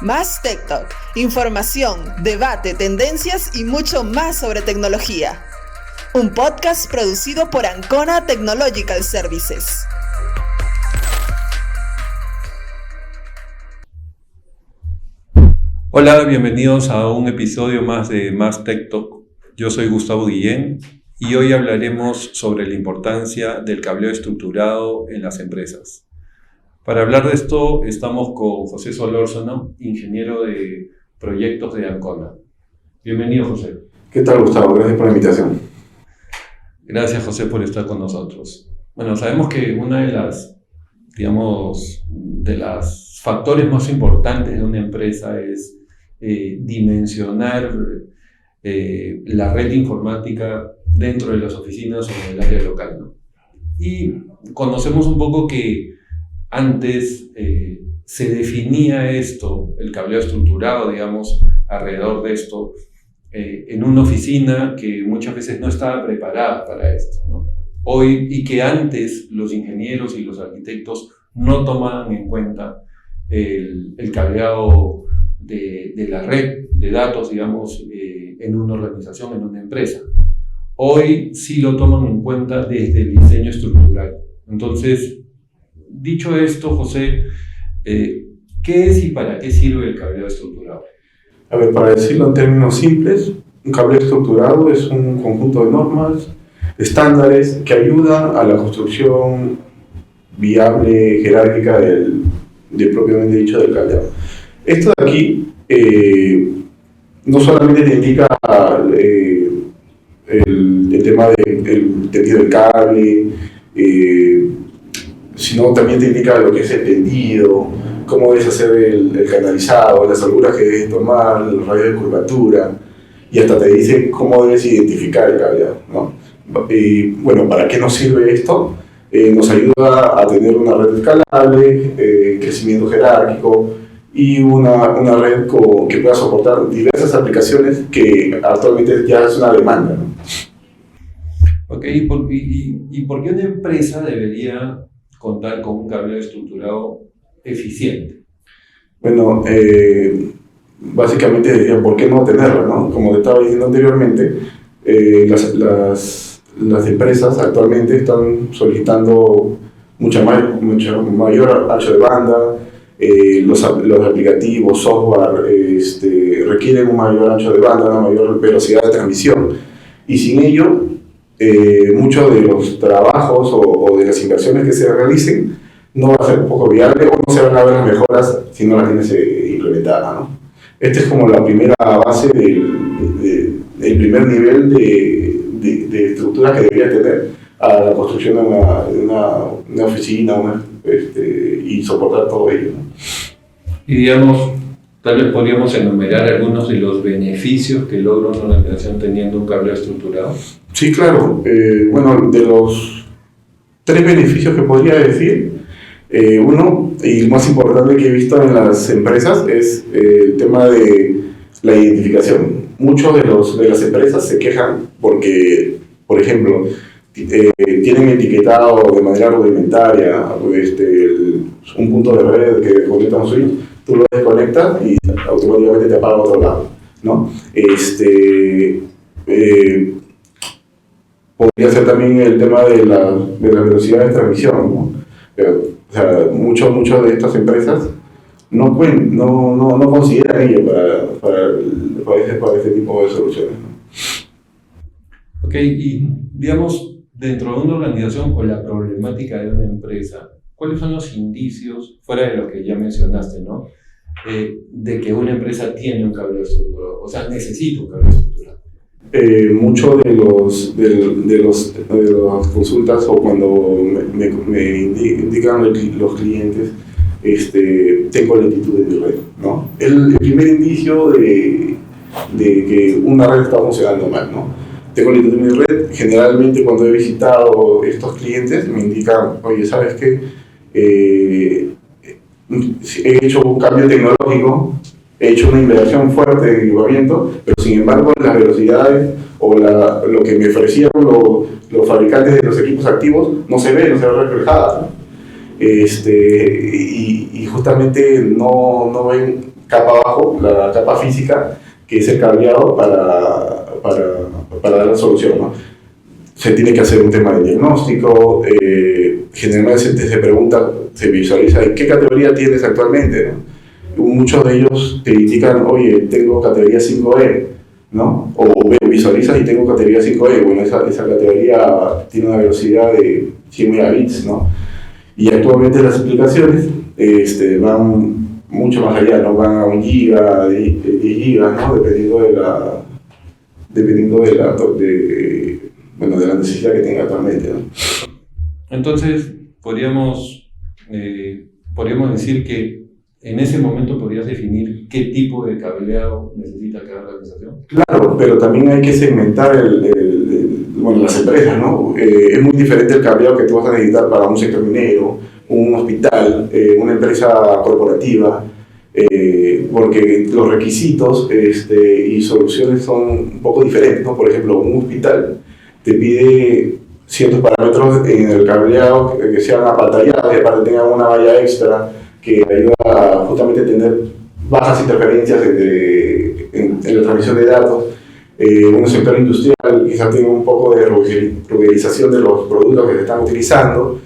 Más Tech Talk, información, debate, tendencias y mucho más sobre tecnología. Un podcast producido por Ancona Technological Services. Hola, bienvenidos a un episodio más de Más Tech Talk. Yo soy Gustavo Guillén y hoy hablaremos sobre la importancia del cableo estructurado en las empresas. Para hablar de esto estamos con José Solórzano, ingeniero de proyectos de Ancona. Bienvenido, José. ¿Qué tal, Gustavo? Gracias por la invitación. Gracias, José, por estar con nosotros. Bueno, sabemos que una de las factores más importantes de una empresa es dimensionar la red informática dentro de las oficinas o en el área local, ¿no? Y conocemos un poco que antes se definía esto, el cableo estructurado, digamos, alrededor de esto, en una oficina que muchas veces no estaba preparada para esto, ¿no? Hoy, y que antes los ingenieros y los arquitectos no tomaban en cuenta el cableado de la red de datos, digamos, en una organización, en una empresa. Hoy sí lo toman en cuenta desde el diseño estructural. Entonces, dicho esto, José, ¿qué es y para qué sirve el cableado estructurado? A ver, para decirlo en términos simples, un cableo estructurado es un conjunto de normas, estándares que ayudan a la construcción viable, jerárquica del propiamente dicho del cableado. Esto de aquí no solamente te indica el tema del tendido del cable, sino también te indica lo que es el tendido, cómo debes hacer el canalizado, las holguras que debes tomar, los radios de curvatura, y hasta te dice cómo debes identificar el cableado, ¿no? Y bueno, ¿para qué nos sirve esto? Nos ayuda a tener una red escalable, crecimiento jerárquico y una red que pueda soportar diversas aplicaciones que actualmente ya es una demanda, ¿no? Ok, ¿y por qué una empresa debería contar con un cableo estructurado eficiente? Bueno, básicamente diría, ¿por qué no tenerlo, no? Como te estaba diciendo anteriormente, las empresas actualmente están solicitando mucha mayor ancho de banda, los aplicativos, software, requieren un mayor ancho de banda, una mayor velocidad de transmisión, y sin ello, muchos de los trabajos o de las inversiones que se realicen no va a ser un poco viable o no se van a ver las mejoras si no las tienes implementadas, ¿no? Esta es como la primera base del primer nivel de estructura que debería tener a la construcción de una oficina y soportar todo ello, ¿no? Y digamos, tal vez podríamos enumerar algunos de los beneficios que logra una organización teniendo un cableo estructurado. Sí, claro. Bueno, de los 3 beneficios que podría decir, uno, y el más importante que he visto en las empresas, es el tema de la identificación. Muchos de las empresas se quejan porque, por ejemplo, tienen etiquetado de manera rudimentaria un punto de red que conecta a un switch, tú lo desconectas y automáticamente te apaga a otro lado, ¿no? Podría ser también el tema de la velocidad de transmisión, ¿no? O sea, muchas de estas empresas no consideran ello para ese tipo de soluciones, ¿no? Ok, y digamos, dentro de una organización o la problemática de una empresa, ¿cuáles son los indicios, fuera de lo que ya mencionaste, ¿no? De que una empresa tiene un cableo estructurado, o sea, necesita un cableo estructurado? Muchos de las consultas o cuando me indican los clientes, tengo lentitud de mi red, ¿no? El primer indicio de que una red está funcionando mal, ¿no? Tengo lentitud de mi red. Generalmente cuando he visitado estos clientes me indican, oye, ¿sabes qué? He hecho un cambio tecnológico, he hecho una inversión fuerte de equipamiento, pero sin embargo las velocidades o lo que me ofrecieron los fabricantes de los equipos activos no se ve reflejada, ¿no? Y justamente no ven capa abajo, la capa física, que es el cableado para dar la solución, ¿no? Se tiene que hacer un tema de diagnóstico, generalmente se pregunta, se visualiza, ¿en qué categoría tienes actualmente, ¿no? Muchos de ellos te indican, oye, tengo categoría 5E, ¿no? O visualizas y tengo categoría 5E, bueno, esa categoría tiene una velocidad de 100 megabits, ¿no? Y actualmente las aplicaciones van mucho más allá, ¿no? Van a 1 giga, 10 gigas, ¿no? Dependiendo de la necesidad que tenga actualmente, ¿no? Entonces, podríamos decir que en ese momento podrías definir qué tipo de cableado necesita cada organización. Claro, pero también hay que segmentar las empresas, ¿no? Es muy diferente el cableado que tú vas a necesitar para un sector minero, un hospital, una empresa corporativa, porque los requisitos y soluciones son un poco diferentes, ¿no? Por ejemplo, un hospital te pide ciertos parámetros en el cableado que sean apatallados y aparte tengan una valla extra que ayuda a justamente tener bajas interferencias en la transmisión de datos. Un sector industrial quizás tenga un poco de rugerización de los productos que se están utilizando.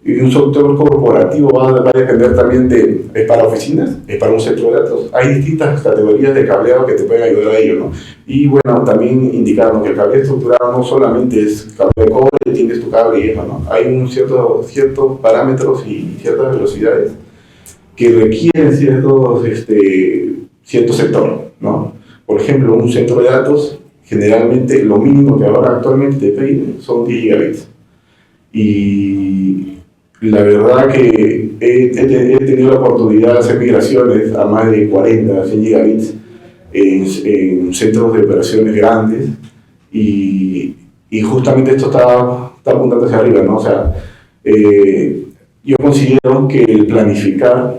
Y un sector corporativo va a depender también es para oficinas, es para un centro de datos. Hay distintas categorías de cableado que te pueden ayudar a ello, ¿no? Y bueno, también indicarnos que el cable estructurado no solamente es cable de cobre, tienes tu cable y eso, ¿no? Hay ciertos parámetros y ciertas velocidades que requieren cierto sector, ¿no? Por ejemplo, un centro de datos, generalmente lo mínimo que ahora actualmente te piden son 10 gigabits. Y la verdad que he tenido la oportunidad de hacer migraciones a más de 40, 100 gigabits en centros de operaciones grandes y justamente esto está apuntando hacia arriba, ¿no? O sea, yo considero que el planificar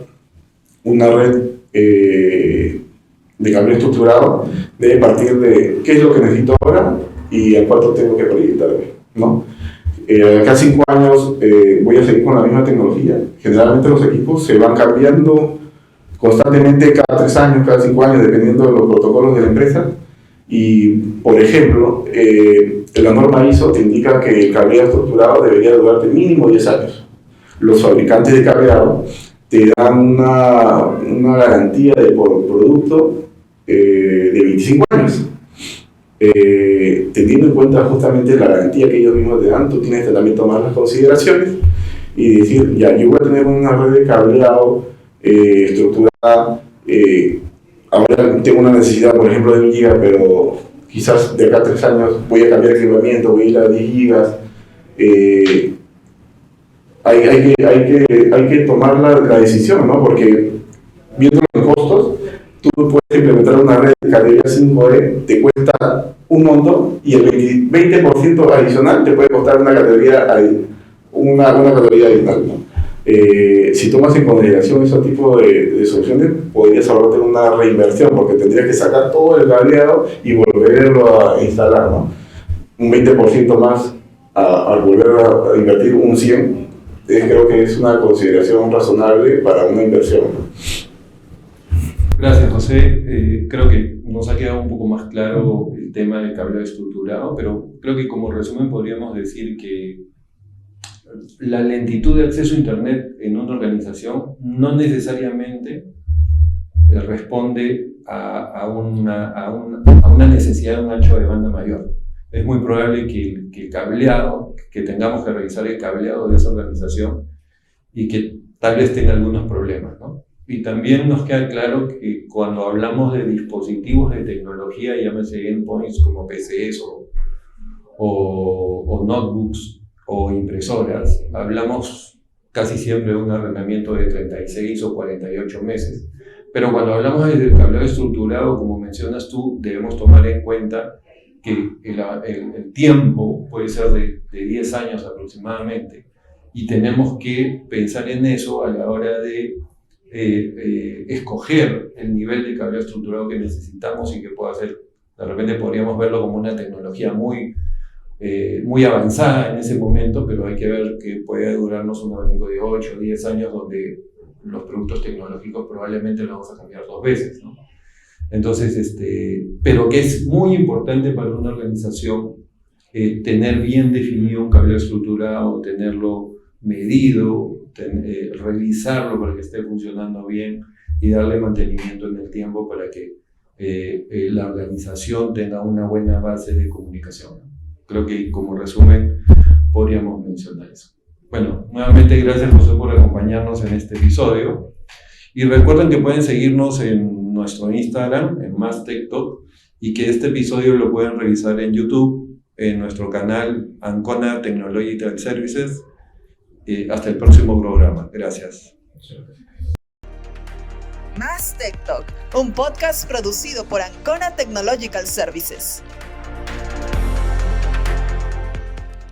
una red de cable estructurado debe partir de qué es lo que necesito ahora y a cuánto tengo que proyectarme, ¿no? Cada 5 años voy a seguir con la misma tecnología. Generalmente los equipos se van cambiando constantemente cada 3 años, cada 5 años, dependiendo de los protocolos de la empresa. Y, por ejemplo, la norma ISO te indica que el cableado estructurado debería durarte mínimo 10 años. Los fabricantes de cableado te dan una garantía por producto de 25 años. Teniendo en cuenta justamente la garantía que ellos mismos te dan, tú tienes que también tomar las consideraciones y decir, ya, yo voy a tener una red de cableado estructurada, ahora tengo una necesidad, por ejemplo, de 1 giga, pero quizás de acá a 3 años voy a cambiar el equipamiento, voy a ir a 10 gigas. Hay que tomar la decisión, ¿no? Porque viendo los costos, tú puedes implementar una red de categoría 5E, te cuesta un montón y el 20% adicional te puede costar una categoría adicional, ¿no? Si tomas en consideración ese tipo de soluciones, podrías ahorrarte una reinversión porque tendrías que sacar todo el cableado y volverlo a instalar, ¿no? Un 20% más al volver a invertir un 100%, creo que es una consideración razonable para una inversión, ¿no? Gracias, José. Creo que nos ha quedado un poco más claro el tema del cableado estructurado, pero creo que como resumen podríamos decir que la lentitud de acceso a Internet en una organización no necesariamente responde a una necesidad de un ancho de banda mayor. Es muy probable que el cableado, que tengamos que revisar el cableado de esa organización y que tal vez tenga algunos problemas, ¿no? Y también nos queda claro que cuando hablamos de dispositivos de tecnología, llámese endpoints como PCs o notebooks o impresoras, hablamos casi siempre de un arrendamiento de 36 o 48 meses. Pero cuando hablamos de cableado estructurado, como mencionas tú, debemos tomar en cuenta que el tiempo puede ser de 10 años aproximadamente y tenemos que pensar en eso a la hora de escoger el nivel de cableado estructurado que necesitamos y que pueda ser, de repente podríamos verlo como una tecnología muy avanzada en ese momento, pero hay que ver que puede durarnos un abanico de 8 o 10 años donde los productos tecnológicos probablemente los vamos a cambiar 2 veces, ¿no? Entonces, pero que es muy importante para una organización tener bien definido un cableado estructurado, tenerlo medido, revisarlo para que esté funcionando bien y darle mantenimiento en el tiempo para que la organización tenga una buena base de comunicación. Creo que como resumen podríamos mencionar eso. Bueno, nuevamente gracias José por acompañarnos en este episodio y recuerden que pueden seguirnos en nuestro Instagram, en MásTechTalk, y que este episodio lo pueden revisar en YouTube, en nuestro canal Ancona Technological Services. Hasta el próximo programa. Gracias. MásTechTalk, un podcast producido por Ancona Technological Services.